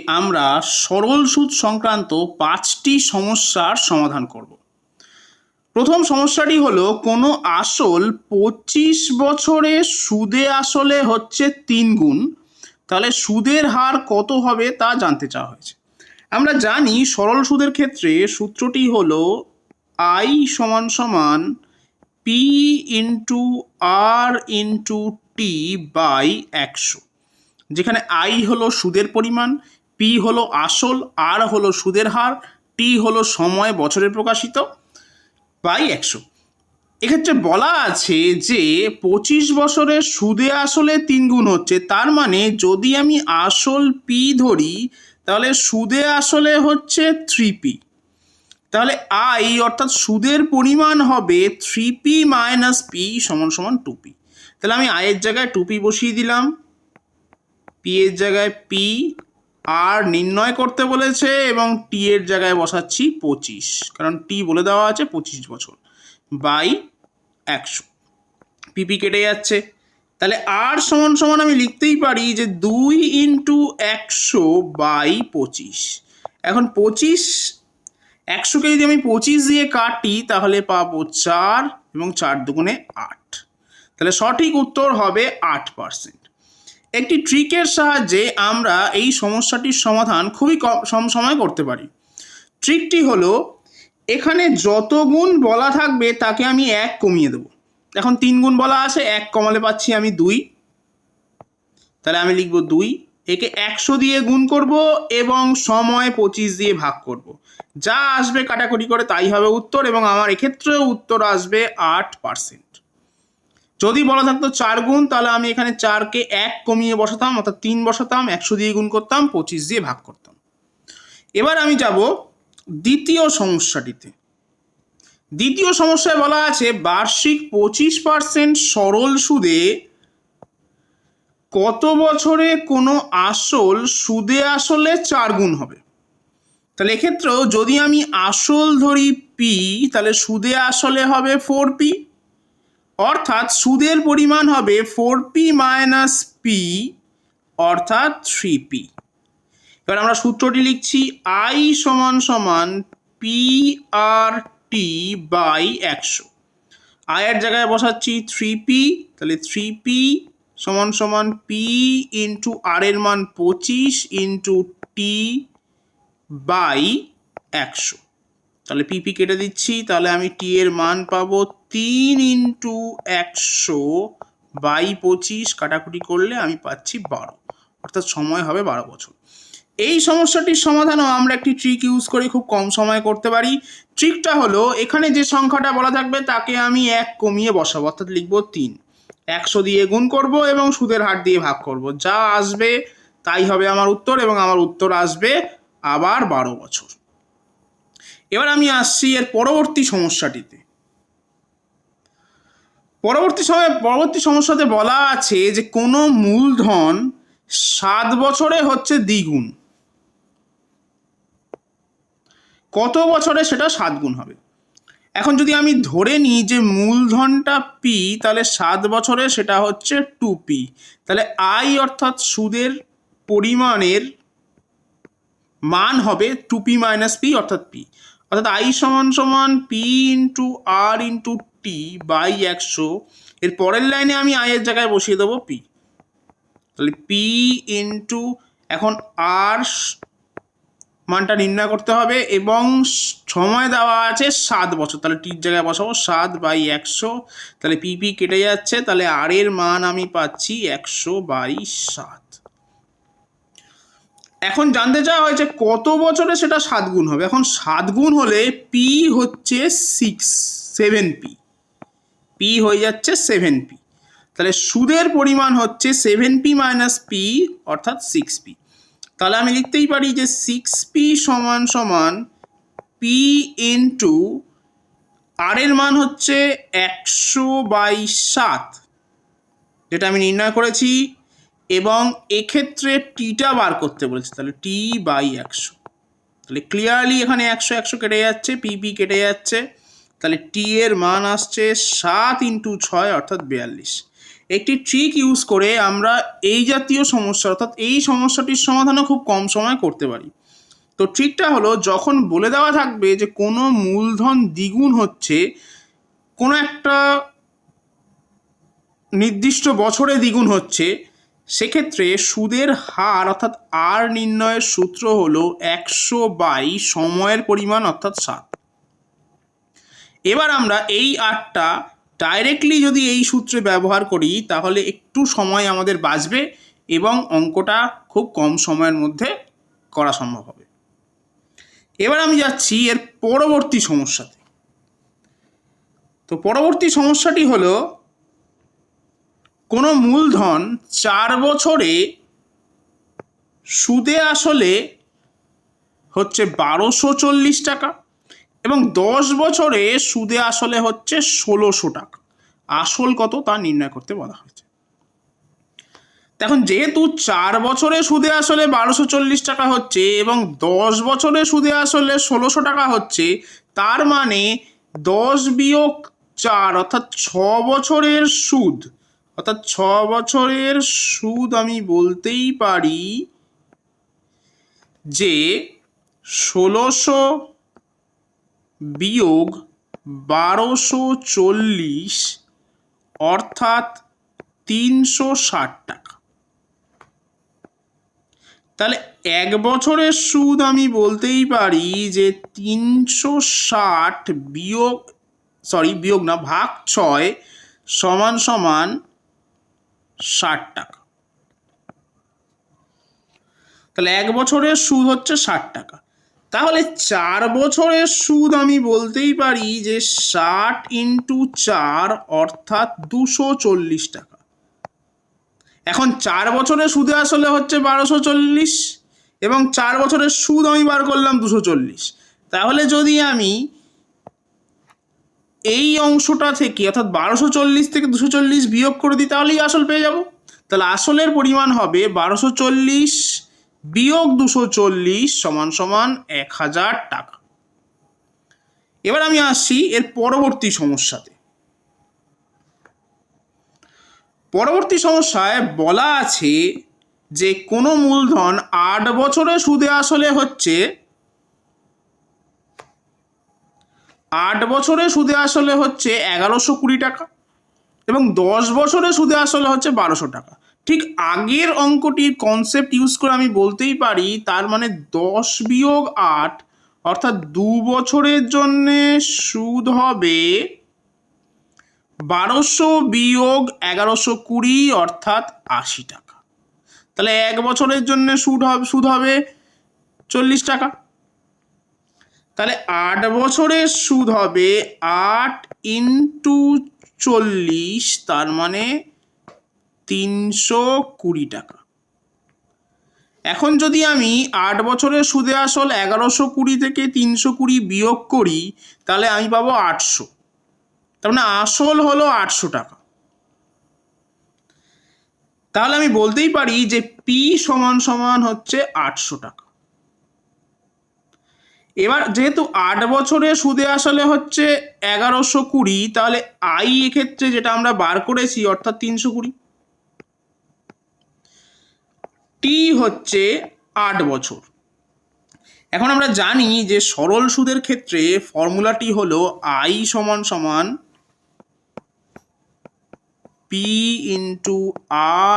আমরা সরল সুদ সংক্রান্ত 5টি সমস্যার সমাধান করব। প্রথম সমস্যাটি হলো কোনো আসল 25 বছরে সুদে আসলে হচ্ছে 3 গুণ, তাহলে সুদের হার কত হবে তা জানতে চাওয়া হয়েছে। আমরা জানি সরল সুদের ক্ষেত্রে সূত্রটি হলো I সমান সমান P into R into T by 100, যেখানে আই হলো সুদের পরিমাণ, পি হলো আসল, আর হলো সুদের হার, টি হলো সময় বছরে প্রকাশিত বাই 100। এক্ষেত্রে বলা আছে যে 25 বছরে সুদে আসলে 3 গুণ হচ্ছে, তার মানে যদি আমি আসল পি ধরি তাহলে সুদে আসলে হচ্ছে 3p, তাহলে আই অর্থাৎ সুদের পরিমাণ হবে 3p মাইনাস পি সমান সমান 2p। তাহলে আমি আয়ের জায়গায় 2p বসিয়ে দিলাম, পি এর জায়গায় পি, আর নির্ণয় করতে বলেছে এবং টি এর জায়গায় বসাচ্ছি 25, কারণ টি বলে দেওয়া আছে 25 বছর, বাই 100। পিপি কেটে যাচ্ছে, তাহলে আর সমান সমান আমি লিখতেই পারি যে 2 ইন্টু 100 বাই 25। এখন 100কে যদি আমি 25 দিয়ে কাটি তাহলে পাবো 4 এবং 4 দুগুণে 8, তাহলে সঠিক উত্তর হবে 8%। একটি ট্রিকের সাহায্যে আমরা এই সমস্যাটির সমাধান খুবই কম সময়ে করতে পারি। ট্রিকটি হলো এখানে যত গুণ বলা থাকবে তাকে আমি 1 কমিয়ে দেবো। এখন 3 গুণ বলা আছে, 1 কমালে পাচ্ছি আমি 2, তাহলে আমি লিখব 2, একে 100 দিয়ে গুণ করব এবং সময় 25 দিয়ে ভাগ করব, যা আসবে কাটাকুটি করে তাই হবে উত্তর, এবং আমার এক্ষেত্রেও উত্তর আসবে 8%। যদি বলা থাকতো 4 গুণ তাহলে আমি এখানে 4কে 1 কমিয়ে বসাতাম, অর্থাৎ 3 বসাতাম, 100 দিয়ে গুণ করতাম, 25 দিয়ে ভাগ করতাম। এবার আমি যাব দ্বিতীয় সমস্যাটিতে। দ্বিতীয় সমস্যায় বলা আছে বার্ষিক 25% সরল সুদে কত বছরে কোনো আসল সুদে আসলে 4 গুণ হবে। তাহলে এক্ষেত্রেও যদি আমি আসল ধরি পি, তাহলে সুদে আসলে হবে 4p, অর্থাৎ সুদের পরিমাণ হবে 4p মাইনাস পি অর্থাৎ 3p। এবার আমরা সূত্রটি লিখছি I সমান সমান পি আর টি বাই 100। আয়ের জায়গায় বসাচ্ছি 3p, তাহলে 3p সমান সমান পি ইন্টু আর এর মান 25 ইন্টু টি বাই 100, তাহলে পিপি কেটে দিচ্ছি, তাহলে আমি টি এর মান পাবো 3 ইন্টু 100 বাই 25, কাটাকুটি করলে আমি পাচ্ছি 12, অর্থাৎ সময় হবে 12 বছর। এই সমস্যাটির সমাধানও আমরা একটি ট্রিক ইউজ করে খুব কম সময়ে করতে পারি। ট্রিকটা হলো এখানে যে সংখ্যাটা বলা থাকবে তাকে আমি 1 কমিয়ে বসাবো, অর্থাৎ লিখবো 3, 100 দিয়ে গুণ করব এবং সুদের হার দিয়ে ভাগ করব, যা আসবে তাই হবে আমার উত্তর, এবং আমার উত্তর আসবে আবার 12 বছর। এবার আমি আসছি এর পরবর্তী সমস্যাটিতে। পরবর্তী সমস্যাতে বলা আছে যে কোনো মূলধন 7 বছরে হচ্ছে দ্বিগুণ, কত বছরে সেটা 7 গুণ হবে। এখন যদি আমি ধরে নিই যে মূলধনটা পি, তাহলে 7 বছরে সেটা হচ্ছে 2p, তাহলে আই অর্থাৎ সুদের পরিমাণের মান হবে 2p মাইনাস পি অর্থাৎ পি, অর্থাৎ আই সমান সমান P into R into T by 100। এর পরের লাইনে আমি আয়ের জায়গায় বসিয়ে দেবো পি, তাহলে পি ইন্টু, এখন আর মানটা নির্ণয় করতে হবে এবং সময় দেওয়া আছে 7 বছর, তাহলে টির জায়গায় বসাবো 7 বাই 100, তাহলে পিপি কেটে যাচ্ছে, তাহলে আর এর মান আমি পাচ্ছি 100 বাই 7। এখন জানতে চাওয়া হয়েছে কত বছরে সেটা 7 গুণ হবে। এখন 7 গুণ হলে পি হচ্ছে 7p, পি হয়ে যাচ্ছে 7p, তাহলে সুদের পরিমাণ হচ্ছে 7p মাইনাস পি অর্থাৎ 6p। তাহলে আমি লিখতেই পারি যে 6p সমান সমান পি ইন্টু আর এর মান হচ্ছে 100 বাই 7, যেটা আমি নির্ণয় করেছি, এবং এক্ষেত্রে টিটা বার করতে বলেছে, তাহলে টি বাই 100, তাহলে ক্লিয়ারলি এখানে 100 কেটে যাচ্ছে, পিপি কেটে যাচ্ছে, তাহলে টি এর মান আসছে 7 ইন্টু 6 অর্থাৎ 42। একটি ট্রিক ইউজ করে আমরা এই জাতীয় সমস্যা অর্থাৎ এই সমস্যাটির সমাধানও খুব কম সময় করতে পারি। তো ট্রিকটা হলো, যখন বলে দেওয়া থাকবে যে কোনো মূলধন দ্বিগুণ হচ্ছে, কোনো একটা নির্দিষ্ট বছরে দ্বিগুণ হচ্ছে, সেক্ষেত্রে সুদের হার অর্থাৎ আর নির্ণয়ের সূত্র হলো 100 / সময়ের পরিমাণ অর্থাৎ 7। এবার আমরা এই আরটা ডাইরেক্টলি যদি এই সূত্রে ব্যবহার করি তাহলে একটু সময় আমাদের বাঁচবে এবং অঙ্কটা খুব কম সময়ের মধ্যে করা সম্ভব হবে। এবার আমি যাচ্ছি এর পরবর্তী সমস্যাতে। তো পরবর্তী সমস্যাটি হলো, কোনো মূলধন 4 বছরে সুদে আসলে হচ্ছে 1240 টাকা এবং 10 বছরে সুদে আসলে হচ্ছে 1600 টাকা। আসল কত তা নির্ণয় করতে বলা হয়েছে। এখন যেহেতু 4 বছরে সুদে আসলে 1240 টাকা হচ্ছে এবং 10 বছরে সুদে আসলে 1600 টাকা হচ্ছে, তার মানে 10 - 4 অর্থাৎ 6 বছরের সুদ, অর্থাৎ 6 বছরের সুদ আমি বলতেই পারি যে 1600 - 1240 অর্থাৎ 360 টাকা। তাহলে 1 বছরের সুদ আমি বলতেই পারি যে 360 ভাগ 6 সমান 60 টাকা। তাহলে 1 বছরের সুদ হচ্ছে 60 টাকা। তাহলে 4 বছরের সুদ আমি বলতেই পারি যে 60 × 4 অর্থাৎ 240 টাকা। এখন 4 বছরের সুদে আসলে হচ্ছে 1240 এবং 4 বছরের সুদ আমি বার করলাম 240। তাহলে যদি আমি এই অংশটা থেকে অর্থাৎ 1240 থেকে 240 বিয়োগ করে দিই তাহলেই আসল পেয়ে যাব। তাহলে আসলের পরিমাণ হবে 1240 বিয়োগ 240 সমান 1000 টাকা। এবার আমি আসছি এর পরবর্তী সমস্যাতে। পরবর্তী সমস্যায় বলা আছে যে কোনো মূলধন 8 বছরে সুদে আসলে হচ্ছে 1120 টাকা এবং 10 বছরে সুদে আসলে হচ্ছে 1200 টাকা। ঠিক আগের অঙ্কটির কনসেপ্ট ইউজ করে আমি বলতেই পারি, তার মানে 10 - 8 অর্থাৎ 2 বছরের জন্যে সুদ হবে 1200 - 1120 অর্থাৎ 80 টাকা। তাহলে 1 বছরের জন্য সুদ হবে 40 টাকা। তাহলে 8 বছরের সুদ হবে 8 × 40, তার মানে 320 টাকা। এখন যদি আমি 8 বছরের সুদে আসল 1120 থেকে 320 বিয়োগ করি তাহলে আমি পাবো 800। তার মানে আসল হলো 800 টাকা। তাহলে আমি বলতেই পারি যে পি সমান হচ্ছে 800 টাকা। এবার যেহেতু 8 বছরে সুদে আসলে হচ্ছে 1120, তাহলে আই এক্ষেত্রে যেটা আমরা বার করেছি অর্থাৎ 320, টি হচ্ছে 8 বছর। এখন আমরা জানি যে সরল সুদের ক্ষেত্রে ফর্মুলাটি হলো আই সমান পি ×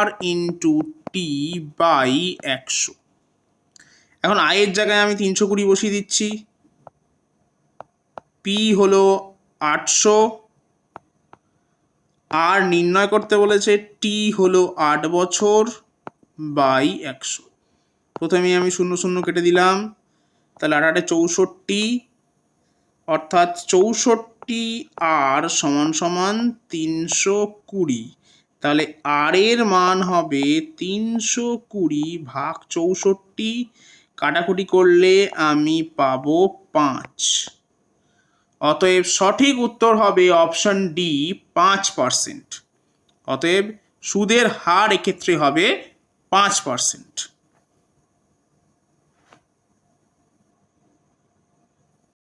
R/T/100। এখন আয়ের জায়গায় আমি 320 বসিয়ে দিচ্ছি। পি হলো 800, আর নির্ণয় করতে বলেছে টি হলো 8 বছর বাই 100। প্রথমে আমি 0 0 কেটে দিলাম, তাহলে 8 × 8 = 64 অর্থাৎ 64 আর সমান 320। তাহলে আর এর মান হবে 320 ভাগ 64, কাটাকুটি করলে আমি পাবো 5। অতএব সঠিক উত্তর হবে অপশন ডি 5%। অতএব সুদের হার এক্ষেত্রে হবে 5%।